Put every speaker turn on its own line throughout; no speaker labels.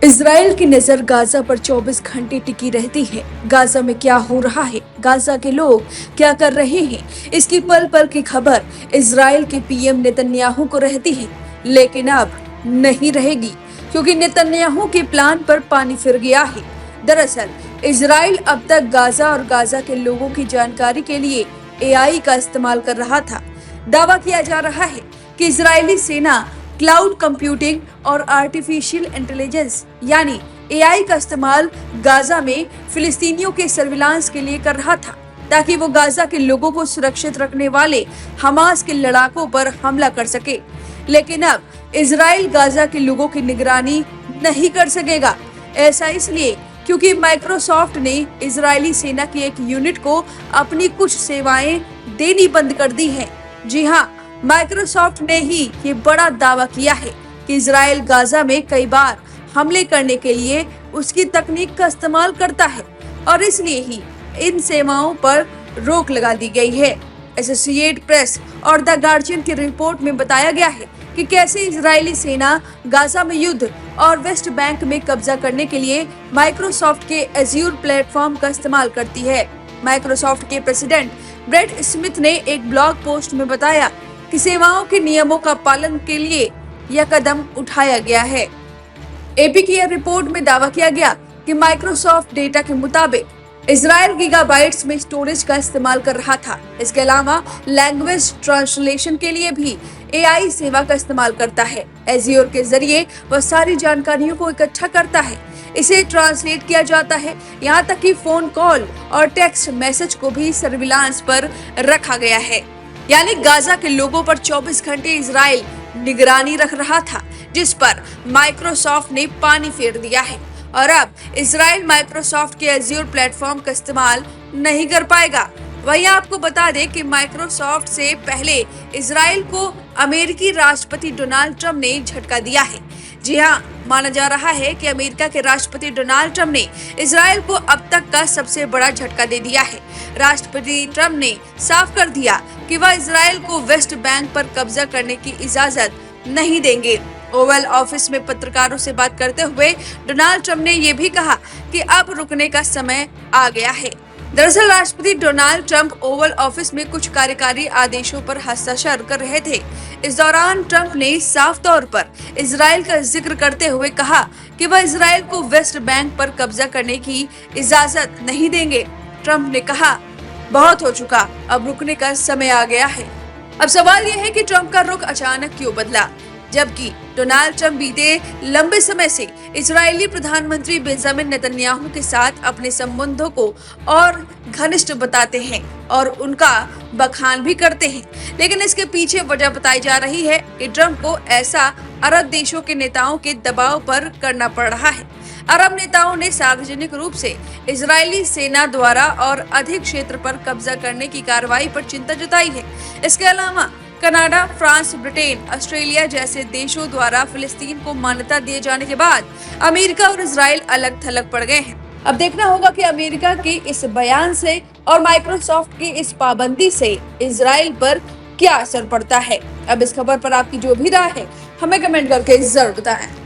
Israel की नजर Gaza पर 24 घंटे टिकी रहती है। गाजा में क्या हो रहा है, गाजा के लोग क्या कर रहे हैं, इसकी पल पल की खबर इजराइल के पीएम नेतन्याहू को रहती है। लेकिन अब नहीं रहेगी, क्योंकि नेतन्याहू के प्लान पर पानी फिर गया है। दरअसल इजराइल अब तक गाजा और गाजा के लोगों की जानकारी के लिए एआई का इस्तेमाल कर रहा था। दावा किया जा रहा है कि इजरायली सेना क्लाउड कंप्यूटिंग और आर्टिफिशियल इंटेलिजेंस यानी एआई का इस्तेमाल गाजा में फिलिस्तीनियों के सर्विलांस के लिए कर रहा था, ताकि वो गाजा के लोगों को सुरक्षित रखने वाले हमास के लड़ाकों पर हमला कर सके। लेकिन अब इजराइल गाजा के लोगों की निगरानी नहीं कर सकेगा। ऐसा इसलिए क्योंकि माइक्रोसॉफ्ट ने इजरायली सेना की एक यूनिट को अपनी कुछ सेवाएं देनी बंद कर दी है। जी हाँ, माइक्रोसॉफ्ट ने ही ये बड़ा दावा किया है कि इजराइल गाजा में कई बार हमले करने के लिए उसकी तकनीक का इस्तेमाल करता है और इसलिए ही इन सेवाओं पर रोक लगा दी गई है। एसोसिएटेड प्रेस और द गार्जियन की रिपोर्ट में बताया गया है कि कैसे इजरायली सेना गाजा में युद्ध और वेस्ट बैंक में कब्जा करने के लिए माइक्रोसॉफ्ट के एज्यूर प्लेटफॉर्म का इस्तेमाल करती है। माइक्रोसॉफ्ट के प्रेसिडेंट ब्रेट स्मिथ ने एक ब्लॉग पोस्ट में बताया कि सेवाओं के नियमों का पालन के लिए यह कदम उठाया गया है। एपी की यह रिपोर्ट में दावा किया गया कि माइक्रोसॉफ्ट डेटा के मुताबिक इजराइल गीगाबाइट्स में स्टोरेज का इस्तेमाल कर रहा था। इसके अलावा लैंग्वेज ट्रांसलेशन के लिए भी एआई सेवा का इस्तेमाल करता है। एज्योर के जरिए वह सारी जानकारियों को इकट्ठा करता है, इसे ट्रांसलेट किया जाता है, यहाँ तक कि फोन कॉल और टेक्स्ट मैसेज को भी सर्विलांस पर रखा गया है। यानी गाजा के लोगों पर 24 घंटे इजराइल निगरानी रख रहा था, जिस पर माइक्रोसॉफ्ट ने पानी फेर दिया है। और अब इजराइल माइक्रोसॉफ्ट के एज्योर प्लेटफॉर्म का इस्तेमाल नहीं कर पाएगा। वहीं आपको बता दें कि माइक्रोसॉफ्ट से पहले इजराइल को अमेरिकी राष्ट्रपति डोनाल्ड ट्रंप ने झटका दिया है। जी हाँ, माना जा रहा है कि अमेरिका के राष्ट्रपति डोनाल्ड ट्रंप ने इजराइल को अब तक का सबसे बड़ा झटका दे दिया है। राष्ट्रपति ट्रंप ने साफ कर दिया कि वह इजराइल को वेस्ट बैंक पर कब्जा करने की इजाजत नहीं देंगे। ओवल ऑफिस में पत्रकारों से बात करते हुए डोनाल्ड ट्रंप ने यह भी कहा कि अब रुकने का समय आ गया है। दरअसल राष्ट्रपति डोनाल्ड ट्रंप ओवल ऑफिस में कुछ कार्यकारी आदेशों पर हस्ताक्षर कर रहे थे। इस दौरान ट्रंप ने साफ तौर पर इजराइल का जिक्र करते हुए कहा कि वह इजराइल को वेस्ट बैंक पर कब्जा करने की इजाजत नहीं देंगे। ट्रंप ने कहा, बहुत हो चुका, अब रुकने का समय आ गया है। अब सवाल यह है कि ट्रंप का रुख अचानक क्यों बदला, जबकि डोनाल्ड ट्रंप बीते लंबे समय से इजरायली प्रधानमंत्री बेंजामिन नेतन्याहू के साथ अपने संबंधों को और घनिष्ठ बताते हैं और उनका बखान भी करते हैं। लेकिन इसके पीछे वजह बताई जा रही है कि ट्रंप को ऐसा अरब देशों के नेताओं के दबाव पर करना पड़ रहा है। अरब नेताओं ने सार्वजनिक रूप से इजरायली सेना द्वारा और अधिक क्षेत्र पर कब्जा करने की कार्रवाई पर चिंता जताई है। इसके अलावा कनाडा, फ्रांस, ब्रिटेन, ऑस्ट्रेलिया जैसे देशों द्वारा फिलिस्तीन को मान्यता दिए जाने के बाद अमेरिका और इजराइल अलग थलग पड़ गए हैं। अब देखना होगा कि अमेरिका के इस बयान से और माइक्रोसॉफ्ट की इस पाबंदी से इजराइल पर क्या असर पड़ता है। अब इस खबर पर आपकी जो भी राय है हमें कमेंट करके जरूर बताएं।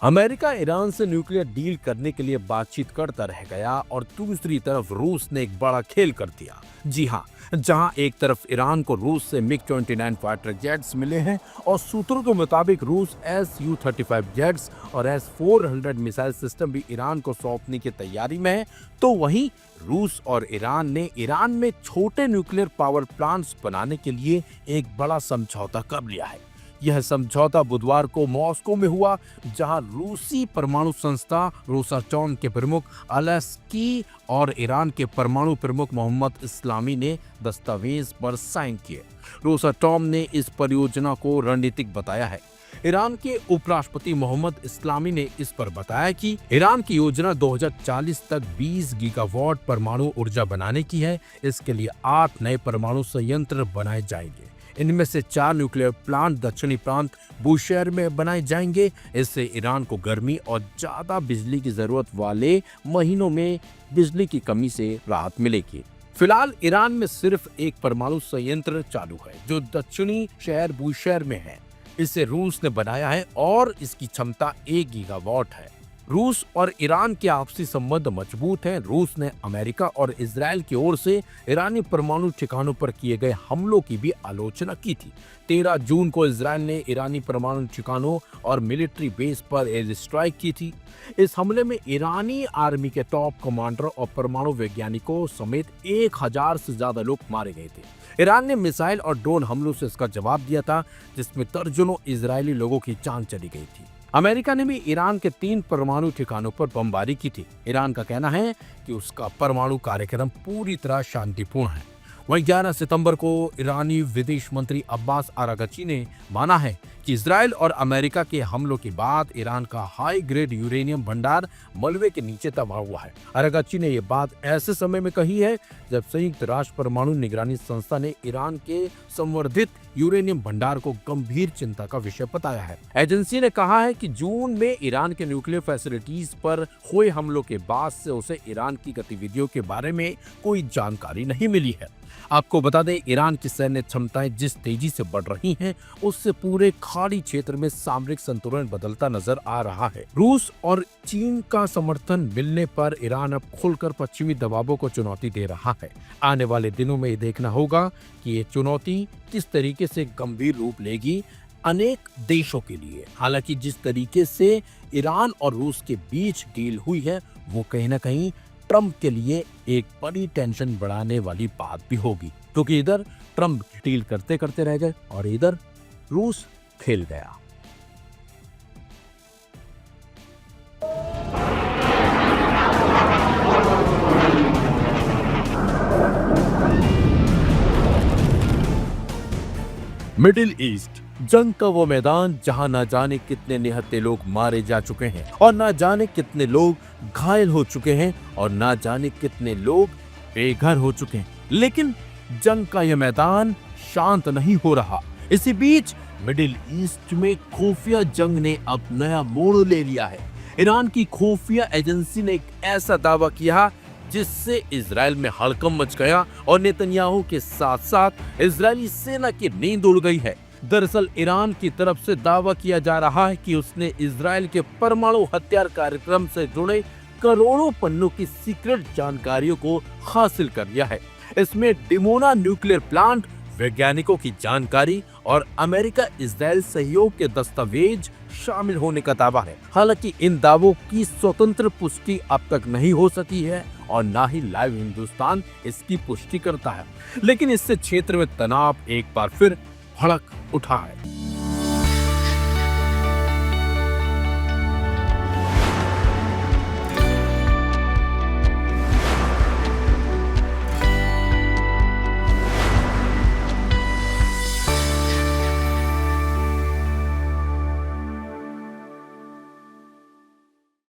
अमेरिका ईरान से न्यूक्लियर डील करने के लिए बातचीत करता रह गया और दूसरी तरफ रूस ने एक बड़ा खेल कर दिया। जी हाँ, जहां एक तरफ ईरान को रूस से MiG-29 फाइटर जेट्स मिले हैं और सूत्रों के मुताबिक रूस Su-35 जेट्स और S-400 मिसाइल सिस्टम भी ईरान को सौंपने की तैयारी में है, तो वहीं रूस और ईरान ने ईरान में छोटे न्यूक्लियर पावर प्लांट्स बनाने के लिए एक बड़ा समझौता कर लिया है। यह समझौता बुधवार को मॉस्को में हुआ, जहां रूसी परमाणु संस्था रोसाटॉम के प्रमुख अलेक्सी और ईरान के परमाणु प्रमुख मोहम्मद इस्लामी ने दस्तावेज पर साइन किए। रोसाटॉम ने इस परियोजना को रणनीतिक बताया है। ईरान के उपराष्ट्रपति मोहम्मद इस्लामी ने इस पर बताया कि ईरान की योजना 2040 तक 20 गीगावाट परमाणु ऊर्जा बनाने की है। इसके लिए 8 नए परमाणु संयंत्र बनाए जाएंगे। इनमें से 4 न्यूक्लियर प्लांट दक्षिणी प्रांत बुशहर में बनाए जाएंगे। इससे ईरान को गर्मी और ज्यादा बिजली की जरूरत वाले महीनों में बिजली की कमी से राहत मिलेगी। फिलहाल ईरान में सिर्फ एक परमाणु संयंत्र चालू है जो दक्षिणी शहर बुशहर में है। इसे रूस ने बनाया है और इसकी क्षमता 1 गीगावाट है। रूस और ईरान के आपसी संबंध मजबूत हैं। रूस ने अमेरिका और इजराइल की ओर से ईरानी परमाणु ठिकानों पर किए गए हमलों की भी आलोचना की थी। 13 जून को इजराइल ने ईरानी परमाणु ठिकानों और मिलिट्री बेस पर एयर स्ट्राइक की थी। इस हमले में ईरानी आर्मी के टॉप कमांडर और परमाणु वैज्ञानिकों समेत 1000 से ज्यादा लोग मारे गए थे। ईरान ने मिसाइल और ड्रोन हमलों से इसका जवाब दिया था, जिसमें दर्जनों इजरायली लोगों की जान चली गई थी। अमेरिका ने भी ईरान के 3 परमाणु ठिकानों पर बमबारी की थी। ईरान का कहना है कि उसका परमाणु कार्यक्रम पूरी तरह शांतिपूर्ण है। वहीं 11 सितंबर को ईरानी विदेश मंत्री अब्बास अरागची ने माना है कि इजराइल और अमेरिका के हमलों के बाद ईरान का हाई ग्रेड यूरेनियम भंडार मलबे के नीचे दबा हुआ है। अरागची ने यह बात ऐसे समय में कही है जब संयुक्त राष्ट्र परमाणु निगरानी संस्था ने ईरान के संवर्धित यूरेनियम भंडार को गंभीर चिंता का विषय बताया है। एजेंसी ने कहा है कि जून में ईरान के न्यूक्लियर फैसिलिटीज पर हुए हमलों के बाद से उसे ईरान की गतिविधियों के बारे में कोई जानकारी नहीं मिली है। आपको बता दें, ईरान की सैन्य क्षमताएं जिस तेजी से बढ़ रही हैं, उससे पूरे खाड़ी क्षेत्र में सामरिक संतुलन बदलता नजर आ रहा है। रूस और चीन का समर्थन मिलने पर ईरान अब खुलकर पश्चिमी दबावों को चुनौती दे रहा है। आने वाले दिनों में ये देखना होगा कि ये चुनौती किस तरीके से गंभीर रूप लेगी अनेक देशों के लिए। हालांकि जिस तरीके से ईरान और रूस के बीच डील हुई है, वो कहीं ना कहीं ट्रंप के लिए एक बड़ी टेंशन बढ़ाने वाली बात भी होगी, क्योंकि इधर ट्रंप डील करते करते रह गए और इधर रूस फेल गया। मिडिल ईस्ट जंग का वो मैदान जहां ना जाने कितने निहत्थे लोग मारे जा चुके हैं और ना जाने कितने लोग घायल हो चुके हैं और ना जाने कितने लोग बेघर हो चुके हैं। लेकिन जंग का यह मैदान शांत नहीं हो रहा। इसी बीच मिडिल ईस्ट में खुफिया जंग ने अब नया मोड़ ले लिया है। ईरान की खुफिया एजेंसी ने एक ऐसा दावा किया जिससे इजराइल में हड़कंप मच गया और नेतन्याहू के साथ साथ इजरायली सेना की नींद उड़ गई है। दरअसल ईरान की तरफ से दावा किया जा रहा है कि उसने इजराइल के परमाणु हथियार कार्यक्रम से जुड़े करोड़ों पन्नों की सीक्रेट जानकारियों को हासिल कर लिया है। इसमें डिमोना न्यूक्लियर प्लांट, वैज्ञानिकों की जानकारी और अमेरिका इजराइल सहयोग के दस्तावेज शामिल होने का दावा है। हालांकि इन दावों की स्वतंत्र पुष्टि अब तक नहीं हो सकी है और ना ही लाइव हिंदुस्तान इसकी पुष्टि करता है। लेकिन इससे क्षेत्र में तनाव एक बार फिर भड़क उठा है।